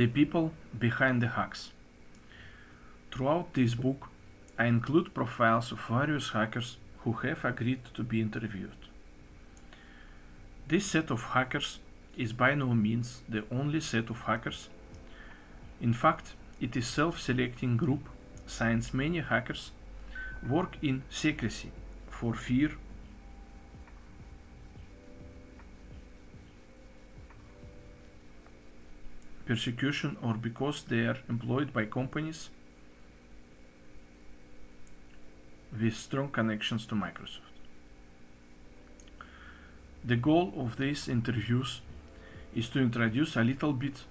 The people behind the hacks. Throughout this book, I include profiles of various hackers who have agreed to be interviewed. This set of hackers is by no means the only set of hackers. In fact, it is self-selecting group since many hackers work in secrecy for fear persecution or because they are employed by companies with strong connections to Microsoft. The goal of these interviews is to introduce a little bit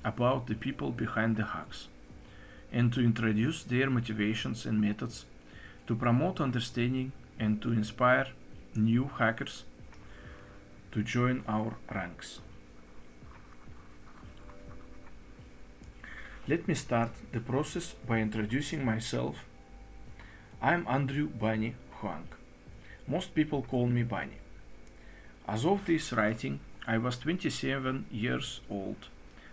about the people behind the hacks and to introduce their motivations and methods to promote understanding and to inspire new hackers to join our ranks. Let me start the process by introducing myself. I'm Andrew Bunny Huang. Most people call me Bunny. As of this writing, I was 27 years old,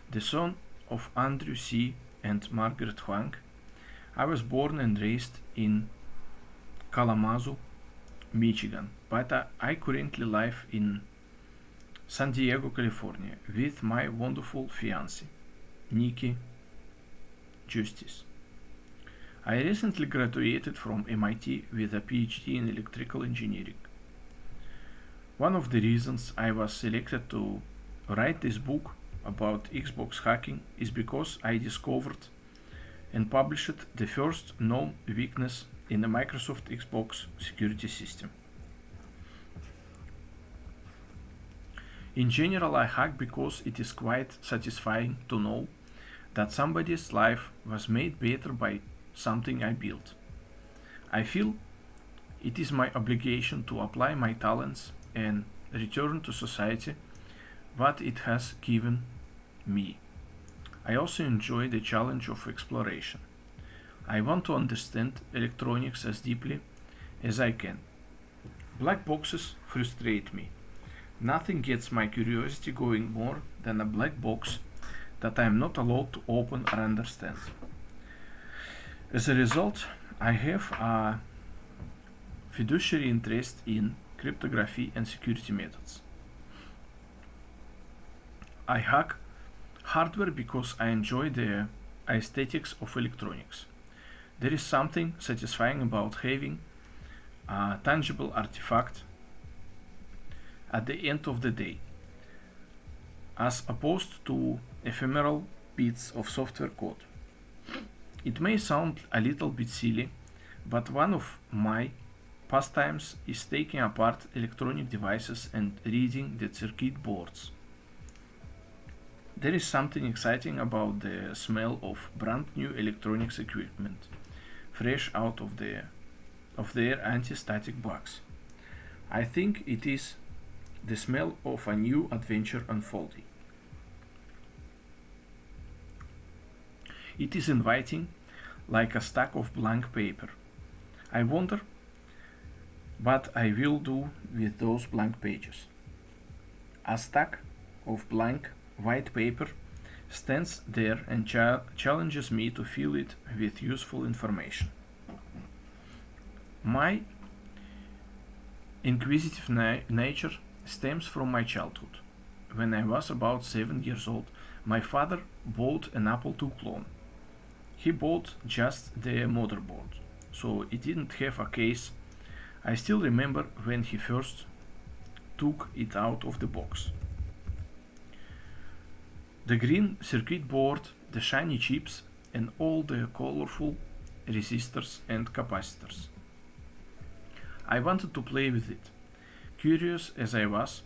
the son of Andrew C. and Margaret Huang. I was born and raised in Kalamazoo, Michigan, but I currently live in San Diego, California, with my wonderful fiancée, Nikki Justice. I recently graduated from MIT with a PhD in electrical engineering. One of the reasons I was selected to write this book about Xbox hacking is because I discovered and published the first known weakness in the Microsoft Xbox security system. In general, I hack because it is quite satisfying to know that somebody's life was made better by something I built. I feel it is my obligation to apply my talents and return to society what it has given me. I also enjoy the challenge of exploration. I want to understand electronics as deeply as I can. Black boxes frustrate me. Nothing gets my curiosity going more than a black box that I am not allowed to open or understand. As a result, I have a fiduciary interest in cryptography and security methods. I hack hardware because I enjoy the aesthetics of electronics. There is something satisfying about having a tangible artifact at the end of the day, as opposed to ephemeral bits of software code. It may sound a little bit silly, but one of my pastimes is taking apart electronic devices and reading the circuit boards. There is something exciting about the smell of brand new electronics equipment, fresh out of their anti-static box. I think it is the smell of a new adventure unfolding. It is inviting, like a stack of blank paper. I wonder what I will do with those blank pages. A stack of blank white paper stands there and challenges me to fill it with useful information. My inquisitive nature stems from my childhood. When I was about 7 years old, my father bought an Apple II clone. He bought just the motherboard, so it didn't have a case. I still remember when he first took it out of the box. The green circuit board, the shiny chips, and all the colorful resistors and capacitors. I wanted to play with it. Curious as I was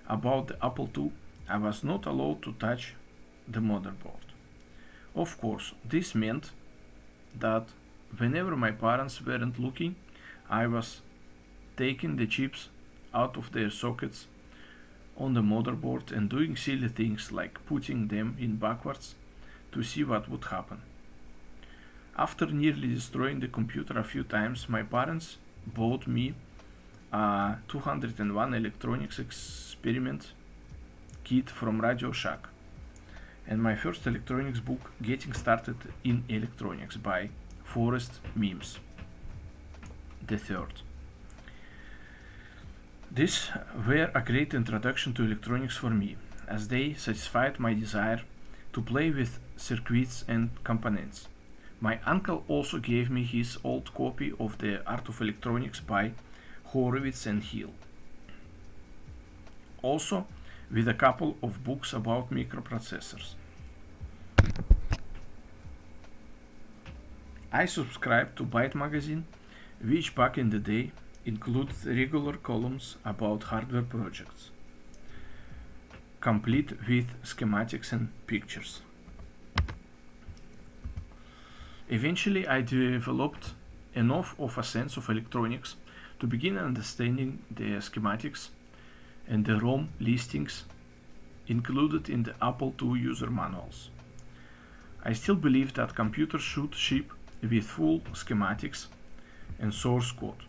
about the Apple II, I was not allowed to touch the motherboard. Of course, this meant that whenever my parents weren't looking, I was taking the chips out of their sockets on the motherboard and doing silly things like putting them in backwards to see what would happen. After nearly destroying the computer a few times, my parents bought me a 201 electronics experiment kit from Radio Shack. and my first electronics book, Getting Started in Electronics by Forrest Mims III. These were a great introduction to electronics for me, as they satisfied my desire to play with circuits and components. My uncle also gave me his old copy of The Art of Electronics by Horowitz and Hill, also with a couple of books about microprocessors. I subscribed to Byte magazine, which back in the day included regular columns about hardware projects, complete with schematics and pictures. Eventually, I developed enough of a sense of electronics to begin understanding the schematics and the ROM listings included in the Apple II user manuals. I still believe that computers should ship with full schematics and source code.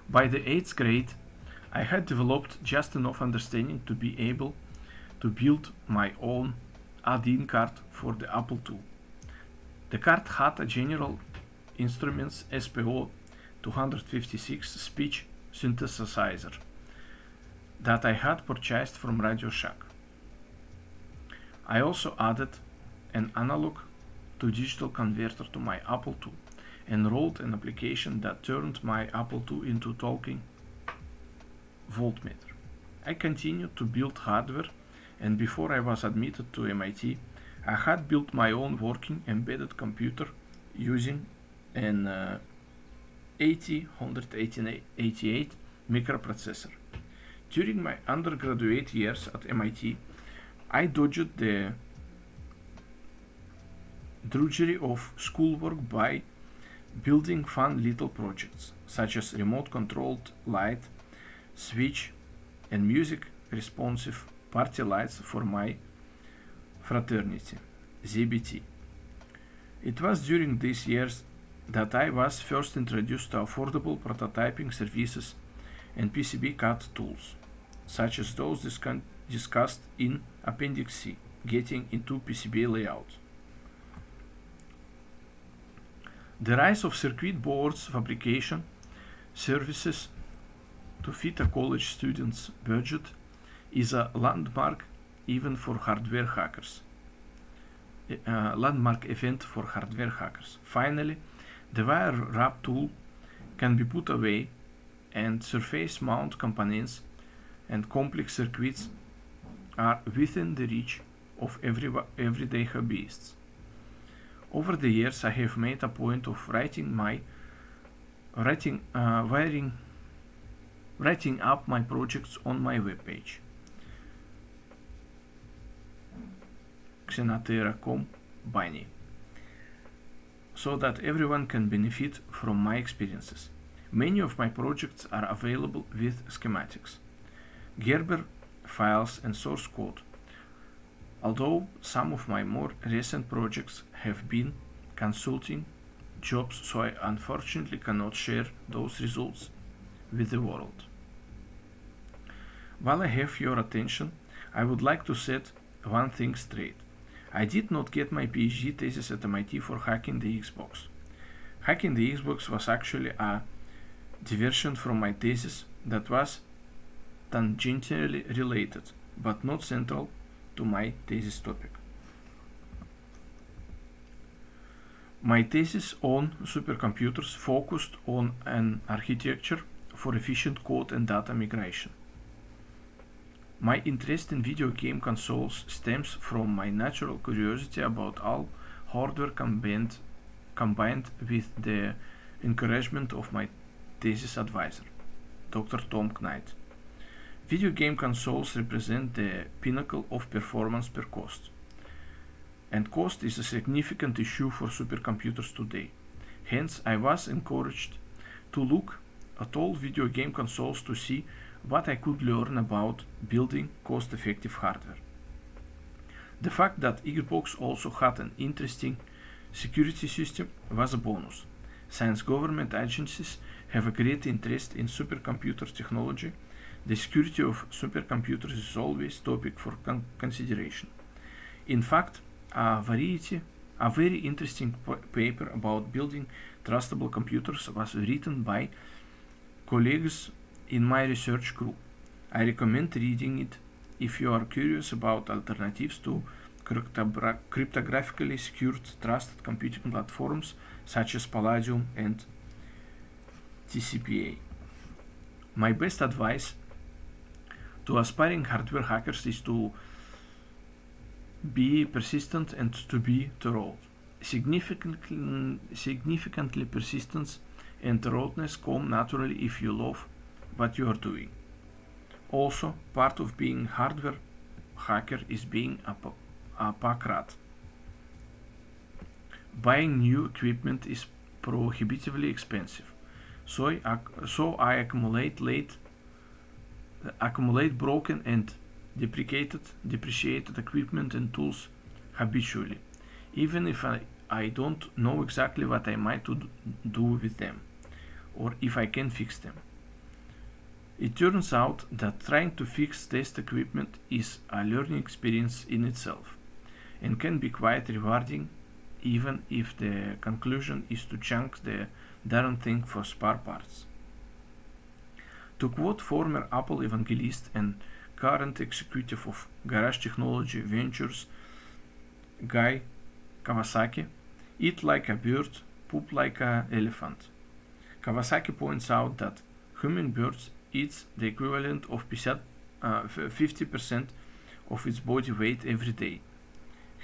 By the 8th grade, I had developed just enough understanding to be able to build my own add-in card for the Apple II. The card had a General Instruments SPO 256 speech synthesizer that I had purchased from Radio Shack. I also added an analog to digital converter to my Apple II and wrote an application that turned my Apple II into talking voltmeter. I continued to build hardware, and before I was admitted to MIT, I had built my own working embedded computer using an 8088 microprocessor. During my undergraduate years at MIT, I dodged the drudgery of schoolwork by building fun little projects, such as remote-controlled light switch and music-responsive party lights for my fraternity, ZBT. It was during these years that I was first introduced to affordable prototyping services and PCB CAD tools, such as those discussed in Appendix C, Getting into PCB Layout. The rise of circuit boards fabrication services to fit a college student's budget is a landmark even for hardware hackers. Landmark event for hardware hackers. Finally, the wire wrap tool can be put away, and surface mount components and complex circuits are within the reach of everyday hobbyists. Over the years, I have made a point of writing up my projects on my webpage, xenatera.com/Bunny, so that everyone can benefit from my experiences. Many of my projects are available with schematics, Gerber files and source code, although some of my more recent projects have been consulting jobs, so I unfortunately cannot share those results with the world. While I have your attention, I would like to set one thing straight. I did not get my PhD thesis at MIT for hacking the Xbox. Hacking the Xbox was actually a diversion from my thesis that was tangentially related, but not central to my thesis topic. My thesis on supercomputers focused on an architecture for efficient code and data migration. My interest in video game consoles stems from my natural curiosity about all hardware combined with the encouragement of my thesis advisor, Dr. Tom Knight. Video game consoles represent the pinnacle of performance per cost, and cost is a significant issue for supercomputers today. Hence, I was encouraged to look at all video game consoles to see what I could learn about building cost-effective hardware. The fact that Xbox also had an interesting security system was a bonus, since government agencies have a great interest in supercomputer technology The security of supercomputers is always topic for consideration. In fact, a very interesting paper about building trustable computers was written by colleagues in my research group. I recommend reading it if you are curious about alternatives to cryptographically secured trusted computing platforms such as Palladium and TCP/A. My best advice to aspiring hardware hackers is to be persistent and to be thorough. Significantly persistence and thoroughness come naturally if you love what you are doing. Also, part of being hardware hacker is being a pack rat. Buying new equipment is prohibitively expensive, so I accumulate broken and depreciated equipment and tools habitually, even if I don't know exactly what I might do with them, or if I can fix them. It turns out that trying to fix test equipment is a learning experience in itself, and can be quite rewarding, even if the conclusion is to chunk the darn thing for spare parts. To quote former Apple evangelist and current executive of Garage Technology Ventures, Guy Kawasaki, eat like a bird, poop like an elephant. Kawasaki points out that hummingbirds eat the equivalent of 50% of its body weight every day.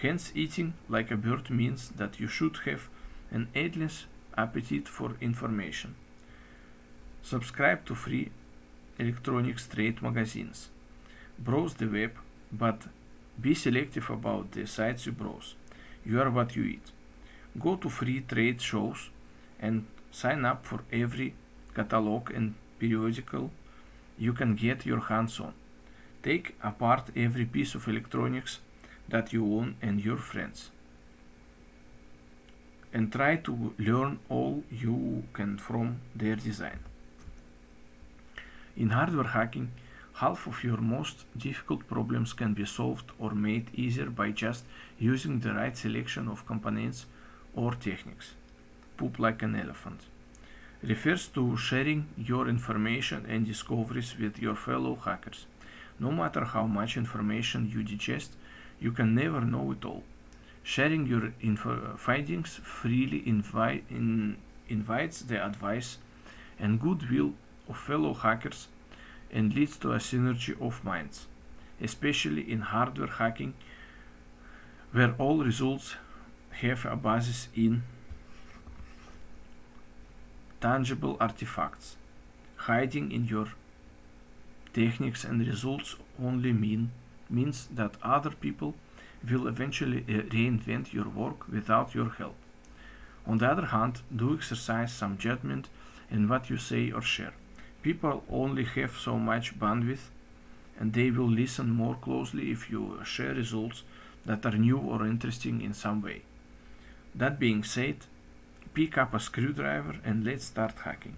Hence, eating like a bird means that you should have an endless appetite for information. Subscribe to free electronics trade magazines. Browse the web, but be selective about the sites you browse. You are what you eat. Go to free trade shows and sign up for every catalog and periodical you can get your hands on. Take apart every piece of electronics that you own and your friends, and try to learn all you can from their design. In hardware hacking, half of your most difficult problems can be solved or made easier by just using the right selection of components or techniques. Poop like an elephant refers to sharing your information and discoveries with your fellow hackers. No matter how much information you digest, you can never know it all. Sharing your findings freely invites the advice and goodwill of fellow hackers and leads to a synergy of minds, especially in hardware hacking, where all results have a basis in tangible artifacts. Hiding in your techniques and results only means that other people will eventually reinvent your work without your help. On the other hand, do exercise some judgment in what you say or share. People only have so much bandwidth, and they will listen more closely if you share results that are new or interesting in some way. That being said, pick up a screwdriver and let's start hacking.